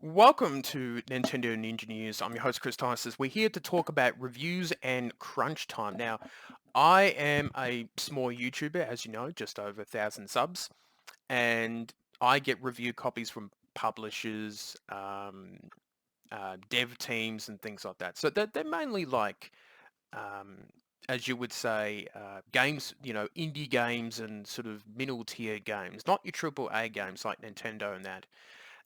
Welcome to Nintendo Ninja News. I'm your host, Chris Tices. We're here to talk about reviews and crunch time. Now, I am a small YouTuber, as you know, just over 1,000 subs, and I get review copies from publishers, dev teams, and things like that. So they're mainly like, um, as you would say, games, indie games and sort of middle tier games, not your triple A games like Nintendo and that.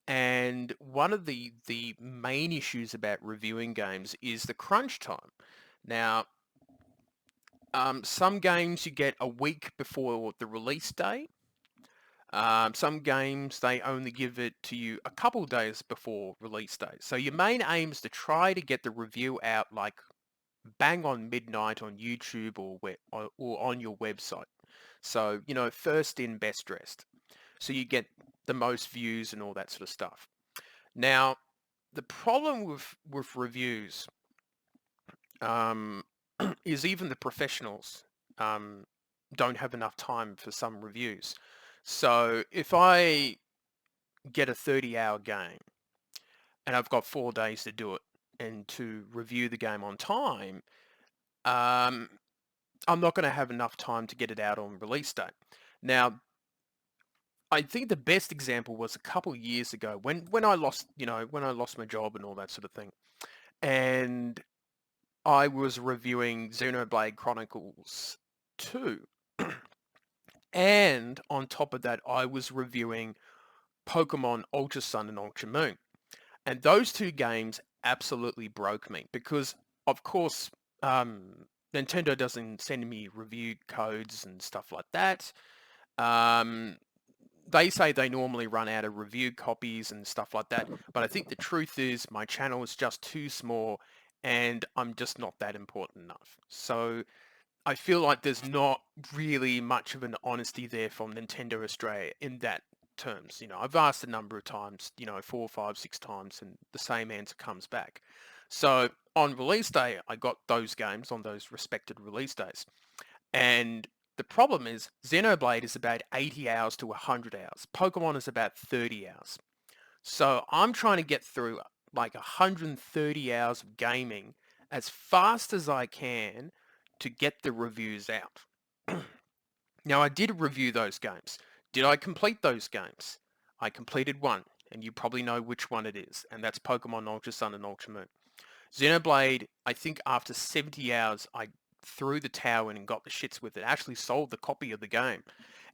And one of the main issues about reviewing games is the crunch time. Now, some games you get a week before the release date. Some games they only give it to you a couple days before release date. So your main aim is to try to get the review out like bang on midnight on YouTube or on your website. So, first in, best dressed. So you get the most views and all that sort of stuff. Now, the problem with reviews um, is even the professionals um, don't have enough time for some reviews. So if I get a 30-hour game and I've got 4 days to do it and to review the game on time, um, I'm not going to have enough time to get it out on release date. Now, I think the best example was a couple years ago when I lost, when I lost my job and all that sort of thing. And I was reviewing Xenoblade Chronicles 2. And on top of that, I was reviewing Pokemon Ultra Sun and Ultra Moon. And those two games absolutely broke me because, of course, Nintendo doesn't send me review codes and stuff like that. Um, they say they normally run out of review copies and stuff like that. But I think the truth is my channel is just too small and I'm just not that important enough. So I feel like there's not really much of an honesty there from Nintendo Australia in that terms. I've asked a number of times, 4, 5, 6 times, and the same answer comes back. So on release day, I got those games on those respected release days. And the problem is Xenoblade is about 80 hours to 100 hours. Pokemon is about 30 hours. So I'm trying to get through like 130 hours of gaming as fast as I can to get the reviews out. Now, I did review those games. Did I complete those games? I completed one, and you probably know which one it is, and that's Pokemon Ultra Sun and Ultra Moon. Xenoblade, I think after 70 hours, I threw the towel in and got the shits with it. I actually sold the copy of the game,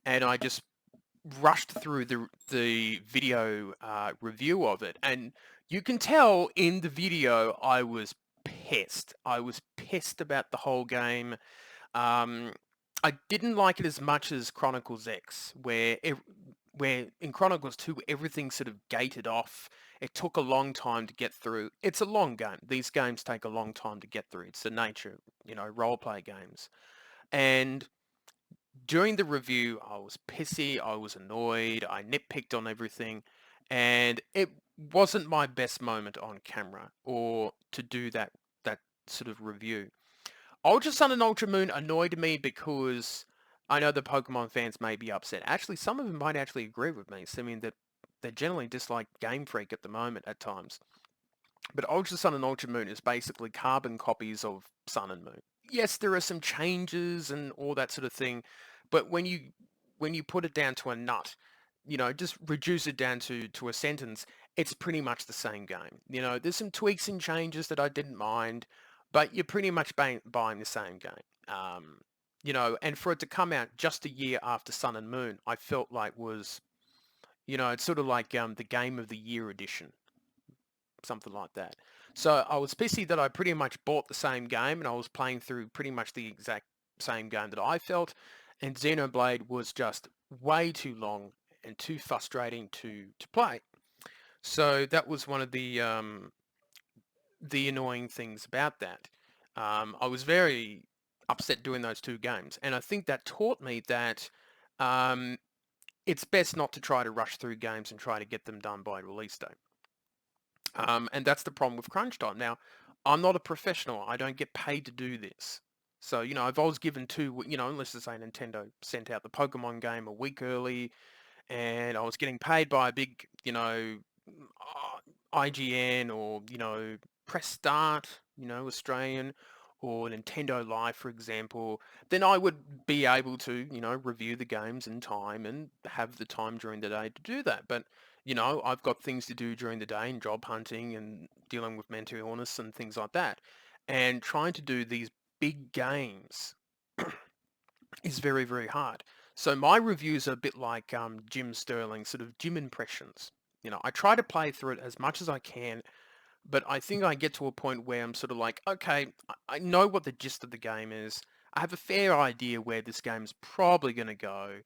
and I just rushed through the video review of it, and you can tell in the video I was pissed. I was pissed about the whole game. Um, I didn't like it as much as Chronicles X, where in Chronicles 2 everything sort of gated off. It took a long time to get through. It's a long game. These games take a long time to get through. It's the nature, role play games. And during the review, I was pissy, I was annoyed, I nitpicked on everything, and it wasn't my best moment on camera or to do that sort of review. Ultra Sun and Ultra Moon annoyed me because I know the Pokemon fans may be upset. Actually, some of them might actually agree with me. So, I mean, that they generally dislike Game Freak at the moment at times. But Ultra Sun and Ultra Moon is basically carbon copies of Sun and Moon. Yes, there are some changes and all that sort of thing, but when you put it down to a nut, just reduce it down to a sentence, it's pretty much the same game. There's some tweaks and changes that I didn't mind, but you're pretty much buying the same game. And for it to come out just a year after Sun and Moon, I felt like was, it's sort of like the Game of the Year edition, something like that. So I was pissy that I pretty much bought the same game and I was playing through pretty much the exact same game that I felt, and Xenoblade was just way too long and too frustrating to play. So that was one of the annoying things about that. I was very upset doing those two games, and I think that taught me that um, it's best not to try to rush through games and try to get them done by release date. And that's the problem with crunch time. Now, I'm not a professional. I don't get paid to do this. So, if I was given let's just say Nintendo sent out the Pokemon game a week early and I was getting paid by a big, IGN or, Press Start, Australian, or Nintendo Live, for example, then I would be able to, review the games in time and have the time during the day to do that. But, I've got things to do during the day and job hunting and dealing with mental illness and things like that. And trying to do these big games is very, very hard. So my reviews are a bit like Jim Sterling, sort of Jim impressions. I try to play through it as much as I can, but I think I get to a point where I'm sort of like, okay, I know what the gist of the game is. I have a fair idea where this game's probably going to go,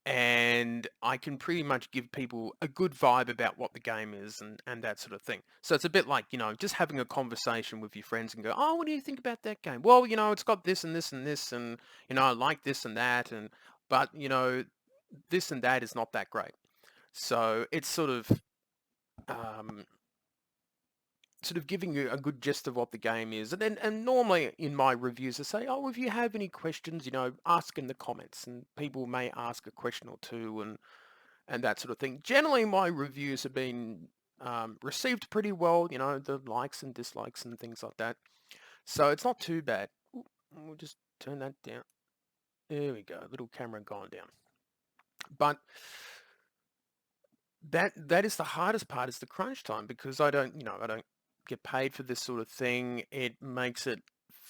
and I can pretty much give people a good vibe about what the game is and that sort of thing. So it's a bit like, just having a conversation with your friends and go, oh, what do you think about that game? Well, it's got this and this and this, and, I like this and that, but, this and that is not that great. So it's um, sort of giving you a good gist of what the game is. And normally in my reviews I say, oh, if you have any questions, ask in the comments, and people may ask a question or two and that sort of thing. Generally my reviews have been received pretty well, the likes and dislikes and things like that. So it's not too bad. Ooh, we'll just turn that down. There we go, little camera gone down. But that is the hardest part, is the crunch time, because I don't get paid for this sort of thing. It makes it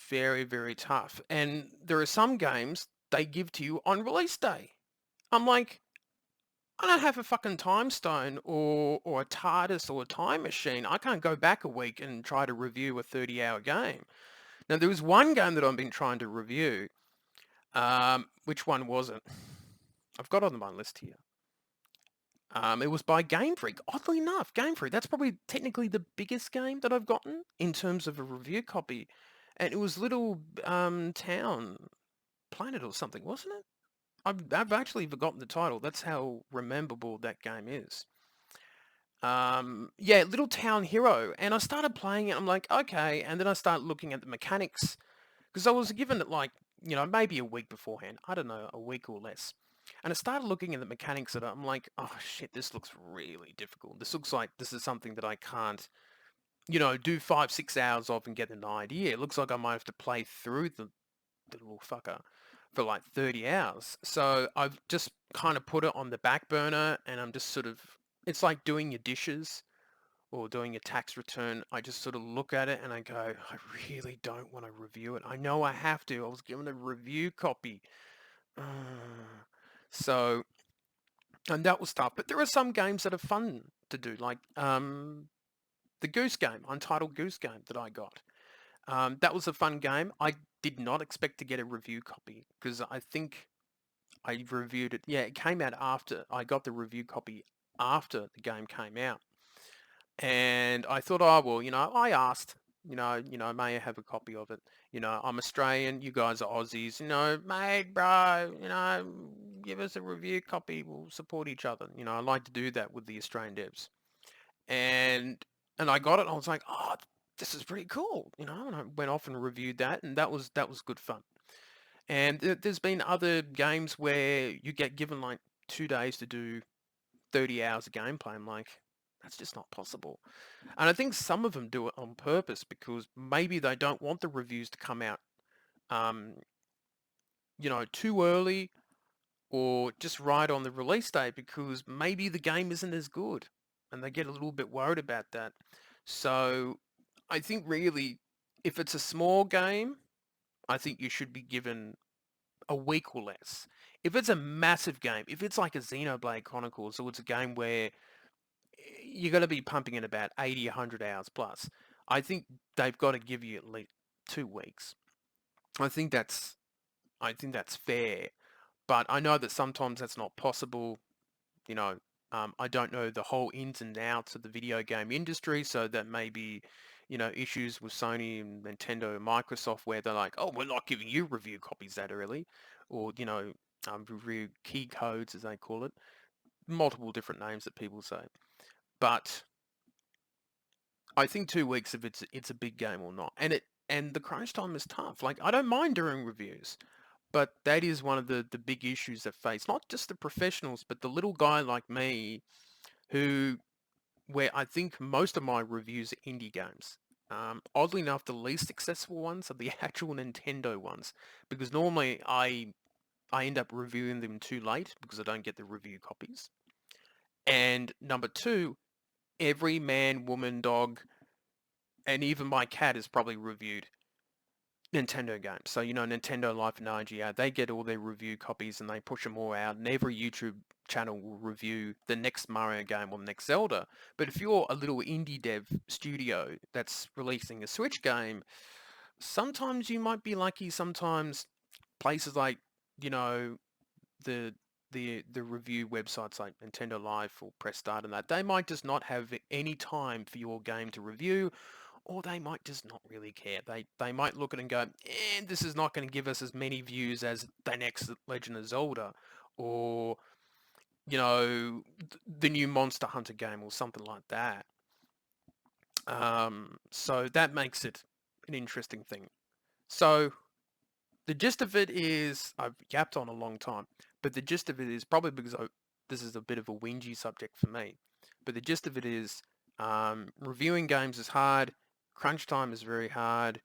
very, very tough. And there are some games they give to you on release day. I'm like, I don't have a fucking time stone or a TARDIS or a time machine. I can't go back a week and try to review a 30-hour game. Now, there was one game that I've been trying to review. Which one was it? I've got it on my list here. It was by Game Freak. Oddly enough, Game Freak, that's probably technically the biggest game that I've gotten in terms of a review copy. And it was Little Town Planet or something, wasn't it? I've actually forgotten the title. That's how rememberable that game is. Yeah, Little Town Hero. And I started playing it. I'm like, okay. And then I started looking at the mechanics, because I was given it like, maybe a week beforehand. I don't know, a week or less. And I started looking at the mechanics of it. I'm like, oh shit, this looks really difficult. This looks like this is something that I can't, do 5, 6 hours of and get an idea. It looks like I might have to play through the little fucker for like 30 hours. So I've just kind of put it on the back burner, and I'm just sort of, it's like doing your dishes or doing a tax return. I just sort of look at it and I go, I really don't want to review it. I know I have to. I was given a review copy. Uh, so, and that was tough. But there are some games that are fun to do, like the Goose Game, Untitled Goose Game that I got. That was a fun game. I did not expect to get a review copy, because I think I reviewed it. Yeah, it came out after I got the review copy after the game came out. And I thought, oh, well, I asked, may I have a copy of it? I'm Australian, you guys are Aussies, mate, bro, give us a review copy, we'll support each other. I like to do that with the Australian devs. And I got it, and I was like, oh, this is pretty cool, and I went off and reviewed that, and that was good fun. And there's been other games where you get given like 2 days to do 30 hours of gameplay. I'm like, that's just not possible. And I think some of them do it on purpose, because maybe they don't want the reviews to come out, um, too early, or just right on the release date, because maybe the game isn't as good, and they get a little bit worried about that. So I think really, if it's a small game, I think you should be given a week or less. If it's a massive game, if it's like a Xenoblade Chronicles, so it's a game where you're going to be pumping in about 80, 100 hours plus, I think they've got to give you at least 2 weeks. I think that's fair, but I know that sometimes that's not possible. You know, I don't know the whole ins and outs of the video game industry, so that may be, issues with Sony and Nintendo and Microsoft, where they're like, oh, we're not giving you review copies that early, or, review key codes, as they call it. Multiple different names that people say. But I think 2 weeks, if it's a big game or not. And the crunch time is tough. Like, I don't mind doing reviews, but that is one of the big issues that face not just the professionals, but the little guy like me, who where I think most of my reviews are indie games. Oddly enough, the least accessible ones are the actual Nintendo ones, because normally I end up reviewing them too late because I don't get the review copies. And number two, every man, woman, dog, and even my cat is probably reviewed Nintendo games. So, Nintendo Life and IGA, they get all their review copies and they push them all out, and every YouTube channel will review the next Mario game or the next Zelda. But if you're a little indie dev studio that's releasing a Switch game, sometimes you might be lucky, sometimes places like, you know, the the review websites like Nintendo Life or Press Start and that, they might just not have any time for your game to review, or they might just not really care. They might look at it and go, this is not going to give us as many views as the next Legend of Zelda, or the new Monster Hunter game or something like that. So that makes it an interesting thing. So the gist of it is, I've yapped on a long time, but the gist of it is probably because this is a bit of a whingy subject for me. But the gist of it is, reviewing games is hard. Crunch time is very hard.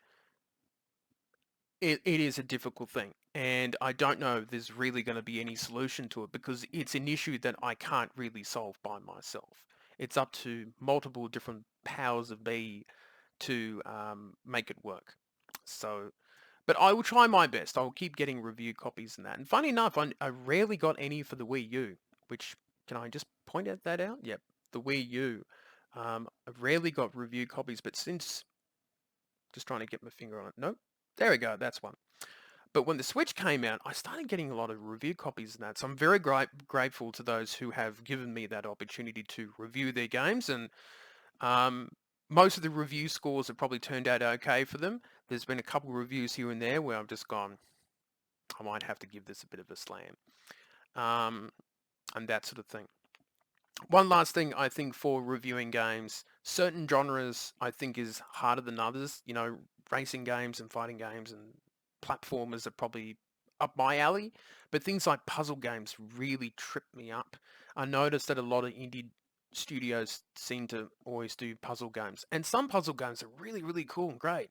It is a difficult thing. And I don't know if there's really going to be any solution to it because it's an issue that I can't really solve by myself. It's up to multiple different powers of be to make it work. So, but I will try my best. I will keep getting review copies and that. And funny enough, I rarely got any for the Wii U, which, can I just point out that out? Yep, the Wii U. I rarely got review copies, but since, just trying to get my finger on it. Nope. There we go. That's one. But when the Switch came out, I started getting a lot of review copies and that. So I'm very grateful to those who have given me that opportunity to review their games. And um, most of the review scores have probably turned out okay for them. There's been a couple of reviews here and there where I've just gone, I might have to give this a bit of a slam, um, and that sort of thing. One last thing I think for reviewing games, certain genres I think is harder than others. Racing games and fighting games and platformers are probably up my alley, but things like puzzle games really trip me up. I noticed that a lot of indie studios seem to always do puzzle games, and some puzzle games are really, really cool and great.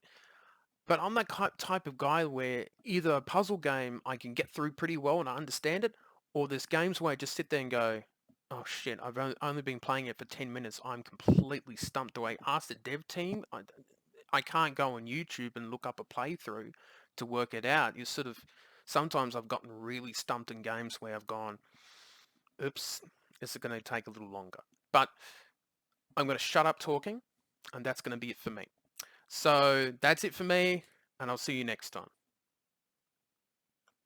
But I'm that type of guy where either a puzzle game I can get through pretty well and I understand it, or there's games where I just sit there and go, oh shit, I've only been playing it for 10 minutes. I'm completely stumped. Do I ask the dev team? I can't go on YouTube and look up a playthrough to work it out. Sometimes I've gotten really stumped in games where I've gone, oops, this is going to take a little longer. But I'm going to shut up talking, and that's going to be it for me. So that's it for me, and I'll see you next time.